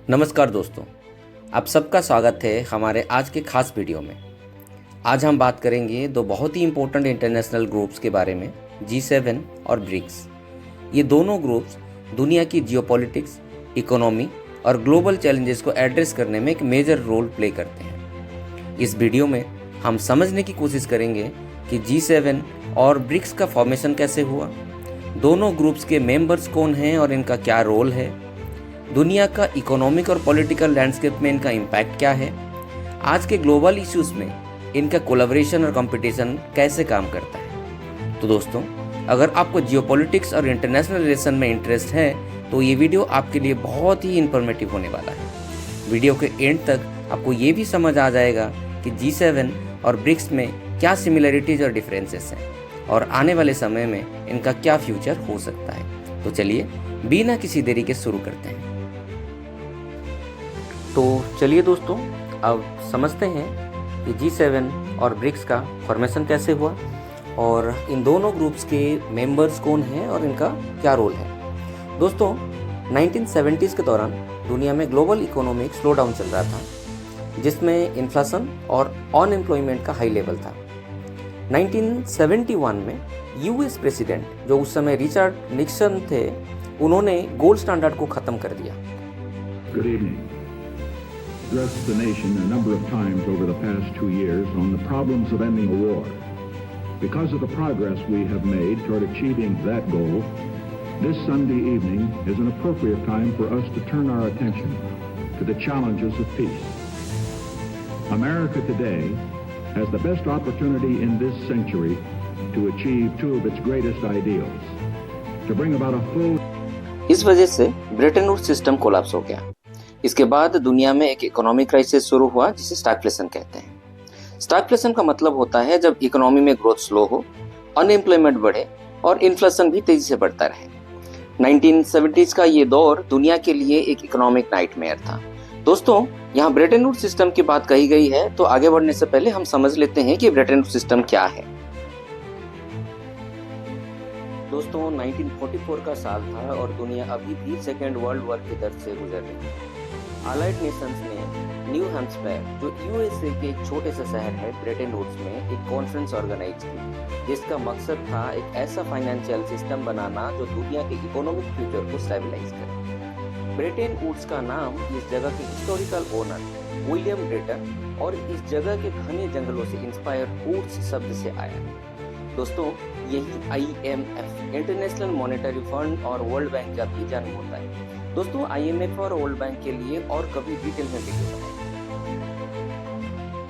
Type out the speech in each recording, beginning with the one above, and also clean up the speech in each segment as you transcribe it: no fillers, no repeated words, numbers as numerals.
नमस्कार दोस्तों, आप सबका स्वागत है हमारे आज के खास वीडियो में। आज हम बात करेंगे दो बहुत ही इम्पोर्टेंट इंटरनेशनल ग्रुप्स के बारे में, G7 और ब्रिक्स। ये दोनों ग्रुप्स दुनिया की जियोपॉलिटिक्स, इकोनॉमी और ग्लोबल चैलेंजेस को एड्रेस करने में एक मेजर रोल प्ले करते हैं। इस वीडियो में हम समझने की कोशिश करेंगे कि G7 और ब्रिक्स का फॉर्मेशन कैसे हुआ, दोनों ग्रुप्स के मेंबर्स कौन हैं और इनका क्या रोल है, दुनिया का इकोनॉमिक और पॉलिटिकल लैंडस्केप में इनका इम्पैक्ट क्या है, आज के ग्लोबल इश्यूज में इनका कोलैबोरेशन और कंपटीशन कैसे काम करता है। तो दोस्तों, अगर आपको जियोपॉलिटिक्स और इंटरनेशनल रिलेशन में इंटरेस्ट है तो ये वीडियो आपके लिए बहुत ही इन्फॉर्मेटिव होने वाला है। वीडियो के एंड तक आपको ये भी समझ आ जाएगा कि G7 और ब्रिक्स में क्या सिमिलरिटीज और डिफरेंसेस हैं और आने वाले समय में इनका क्या फ्यूचर हो सकता है। तो चलिए बिना किसी देरी के शुरू करते हैं। तो चलिए दोस्तों, अब समझते हैं कि G7 और ब्रिक्स का फॉर्मेशन कैसे हुआ और इन दोनों ग्रुप्स के मेंबर्स कौन हैं और इनका क्या रोल है। दोस्तों, 1970s के दौरान दुनिया में ग्लोबल इकोनॉमिक स्लो डाउन चल रहा था, जिसमें इन्फ्लेशन और अनएम्प्लॉयमेंट का हाई लेवल था। 1971 में यूएस प्रेसिडेंट, जो उस समय रिचर्ड निक्सन थे, उन्होंने गोल्ड स्टैंडर्ड को ख़त्म कर दिया। Good evening. Addressed the nation a number of times over the past 2 years on the problems of ending a war. Because of the progress we have made toward achieving that goal, this Sunday evening is an appropriate time for us to turn our attention to the challenges of peace. America today has the best opportunity in this century to achieve two of its greatest ideals, to bring about a full. इस वजह से Bretton Woods system collapse हो गया। इसके बाद दुनिया में एक इकोनॉमिक क्राइसिस शुरू हुआ, जिसे स्टैगफ्लेशन कहते हैं। स्टैगफ्लेशन का मतलब होता है जब इकोनॉमी में ग्रोथ स्लो हो, अनएम्प्लॉयमेंट बढ़े और इन्फ्लेशन भी तेजी से बढ़ता रहे। 1970s का ये दौर दुनिया के लिए एक इकोनॉमिक नाइटमेयर था। दोस्तों, यहाँ ब्रेटन वुड्स सिस्टम की बात कही गई है, तो आगे बढ़ने से पहले हम समझ लेते हैं कि ब्रेटन वुड्स सिस्टम क्या है। दोस्तों, 1944 का साल था और दुनिया अभी भी सेकेंड वर्ल्ड वॉर के दर्द से गुजर रही है। अलाइड नेशंस ने न्यू हैम्पशायर, जो यूएसए के एक छोटे से शहर है, ब्रेटन वुड्स में एक कॉन्फ्रेंस ऑर्गेनाइज की, जिसका मकसद था एक ऐसा फाइनेंशियल सिस्टम बनाना जो दुनिया के इकोनॉमिक फ्यूचर को स्टेबलाइज करे। ब्रेटन वुड्स का नाम इस जगह के हिस्टोरिकल ओनर विलियम ब्रेटन और इस जगह के घने जंगलों से इंस्पायर वुड्स शब्द से आया। दोस्तों, यही IMF, इंटरनेशनल मॉनेटरी फंड और वर्ल्ड बैंक का भी जन्म होता है। दोस्तों, IMF और वर्ल्ड बैंक के लिए और कभी डिटेल में वीडियो बनाएंगे।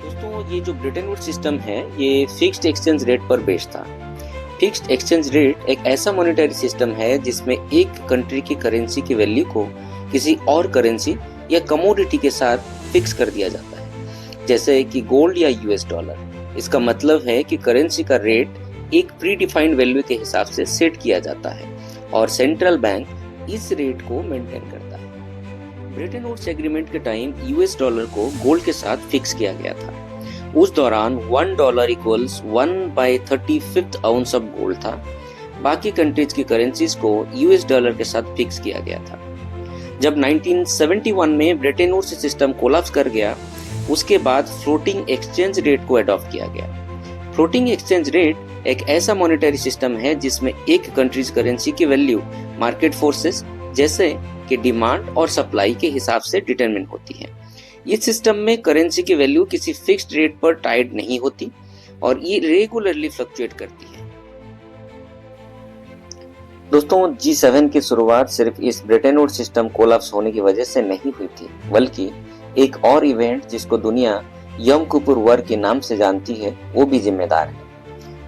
दोस्तों, ये जो ब्रेटन वुड्स सिस्टम है, ये फिक्स्ड एक्सचेंज रेट पर बेस्ड था। फिक्स्ड एक्सचेंज रेट एक ऐसा मॉनेटरी सिस्टम है जिसमें एक कंट्री की करेंसी की वैल्यू को किसी और करेंसी या कमोडिटी के साथ फिक्स कर दिया जाता है, जैसे कि गोल्ड या US डॉलर। इसका मतलब है कि करेंसी का रेट एक प्री डिफाइंड वैल्यू के हिसाब से सेट किया जाता है और सेंट्रल बैंक इस रेट को मेंटेन करता है। ब्रेटन वुड्स एग्रीमेंट के टाइम US डॉलर को गोल्ड के साथ फिक्स किया गया था। उस दौरान $1 इक्वल्स 1/35 आउंस ऑफ गोल्ड था। बाकी कंट्रीज की करेंसीज को US डॉलर के साथ फिक्स किया गया था। जब 1971 में ब्रेटन वुड्स सिस्टम कोलैप्स कर गया, उसके बाद फ्लोटिंग एक्सचेंज रेट को अडॉप्ट किया गया। फ्लोटिंग एक्सचेंज रेट एक ऐसा मॉनेटरी सिस्टम है जिसमें एक कंट्रीज करेंसी की वैल्यू मार्केट फोर्सेस जैसे कि डिमांड और सप्लाई के हिसाब से डिटरमिन होती है। इस सिस्टम में करेंसी की वैल्यू किसी फिक्स्ड रेट पर टाइड नहीं होती और ये रेगुलरली फ्लक्चुएट करती है। दोस्तों, G7 की शुरुआत सिर्फ इस ब्रेटन वुड्स सिस्टम कोलैप्स होने की वजह से नहीं हुई थी, बल्कि एक और इवेंट जिसको दुनिया यम किपुर वॉर के नाम से जानती है, वो भी जिम्मेदार है।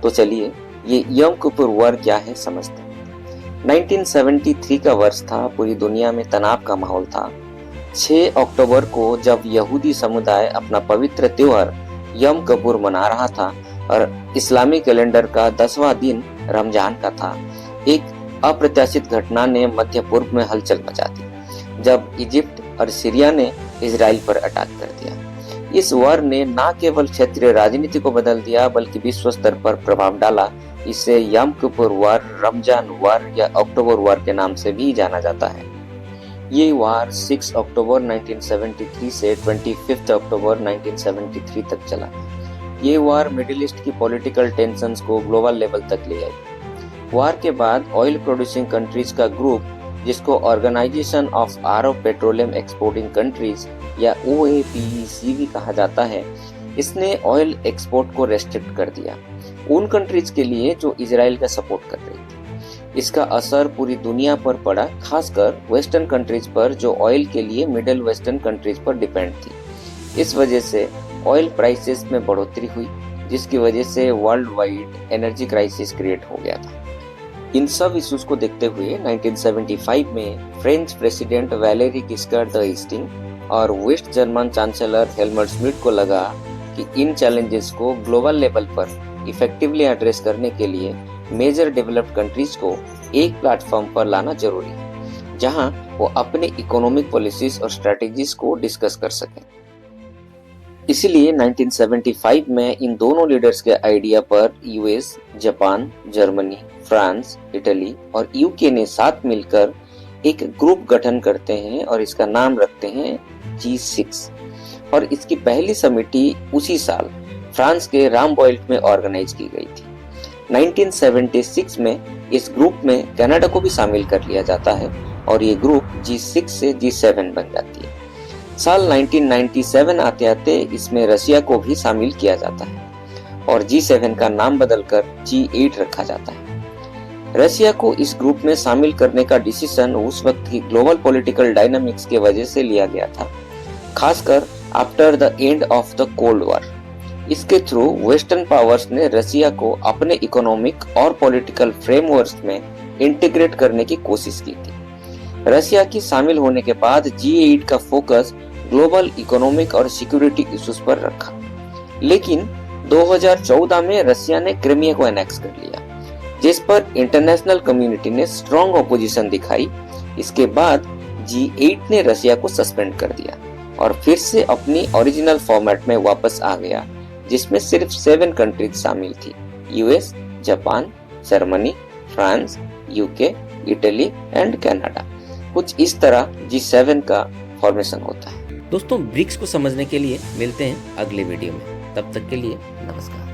तो चलिए ये यम किपुर वॉर क्या है समझते हैं। 1973 का वर्ष था। पूरी दुनिया में तनाव का माहौल था। 6 अक्टूबर को जब यहूदी समुदाय अपना पवित्र त्योहार यम किपुर मना रहा था और इस्लामी कैलेंडर का 10वां दिन रमजान का था, एक अप्रत्याशित घटना ने मध्य पूर्व में हलचल मचा दी, जब इजिप्ट और सीरिया ने इजराइल पर अटैक कर दिया। इस वार ने न केवल क्षेत्रीय राजनीति को बदल दिया, बल्कि विश्व स्तर पर प्रभाव डाला। इसे यम किपुर वार, रमजान वार या अक्टूबर वार के नाम से भी जाना जाता है। ये वार 6 अक्टूबर 1973 से 25 अक्टूबर 1973 तक चला। ये वार मिडिल ईस्ट की पॉलिटिकल टेंशंस को ग्लोबल लेवल तक ले आई। वार के बाद ऑयल प्रोड्यूसिंग कंट्रीज का ग्रुप, जिसको organisation of Arab petroleum exporting countries या OAPEC भी कहा जाता है, इसने ऑयल एक्सपोर्ट को रेस्ट्रिक्ट कर दिया उन कंट्रीज के लिए जो इजराइल का सपोर्ट कर रही थी। इसका असर पूरी दुनिया पर पड़ा, खासकर वेस्टर्न कंट्रीज पर जो ऑयल के लिए मिडिल वेस्टर्न कंट्रीज पर डिपेंड थी। इस वजह से ऑयल प्राइसेस में बढ़ोतरी हुई, जिसकी वजह से world wide energy crisis create हो गया था। इन सब इश्यूज को देखते हुए 1975 में French president Valery Giscard d'Estaing और West German chancellor Helmut Schmidt को लगा कि इन चैलेंजेस को ग्लोबल लेवल पर इफेक्टिवली एड्रेस करने के लिए मेजर डेवलप्ड कंट्रीज को एक प्लेटफॉर्म पर लाना जरूरी है, जहां वो अपने इकोनॉमिक पॉलिसीज और स्ट्रेटजीज को डिस्कस कर सकें। इसीलिए 1975 में इन दोनों लीडर्स के आइडिया पर US, Japan, Germany, France, Italy और यूके ने साथ मिलकर एक ग्रुप गठन करते हैं और इसका नाम रखते हैं G6। और इसकी पहली समिति उसी साल फ्रांस के रामबॉइल्ट में ऑर्गेनाइज की गई थी। 1976 में इस ग्रुप में कनाडा को भी शामिल कर लिया जाता है और ये ग्रुप G6 से G7 बन जाती है। साल 1997 आते आते इसमें रसिया को भी शामिल किया जाता है और G7 का नाम बदलकर G8 रखा जाता है। रसिया को इस ग्रुप में शामिल करने का डिसीजन उस वक्त की ग्लोबल पॉलिटिकल डायनामिक्स के वजह से लिया गया था, खासकर after the end of the cold war. इसके थ्रू वेस्टर्न पावर्स ने रसिया को अपने इकोनॉमिक और पॉलिटिकल फ्रेमवर्क में इंटीग्रेट करने की कोशिश की थी। रसिया की शामिल होने के बाद G8 का फोकस ग्लोबल इकोनॉमिक और सिक्योरिटी इश्यूज पर रखा, लेकिन 2014 में रसिया ने क्रीमिया को एनेक्स कर लिया, जिस पर इंटरनेशनल कम्युनिटी ने स्ट्रॉन्ग ऑपोजिशन दिखाई। इसके बाद G8 ने रसिया को सस्पेंड कर दिया और फिर से अपनी ओरिजिनल फॉर्मेट में वापस आ गया, जिसमें सिर्फ 7 कंट्रीज शामिल थी: US, Japan, Germany, France, UK, Italy and Canada. कुछ इस तरह G7 का फॉर्मेशन होता है। दोस्तों, ब्रिक्स को समझने के लिए मिलते हैं अगले वीडियो में। तब तक के लिए नमस्कार।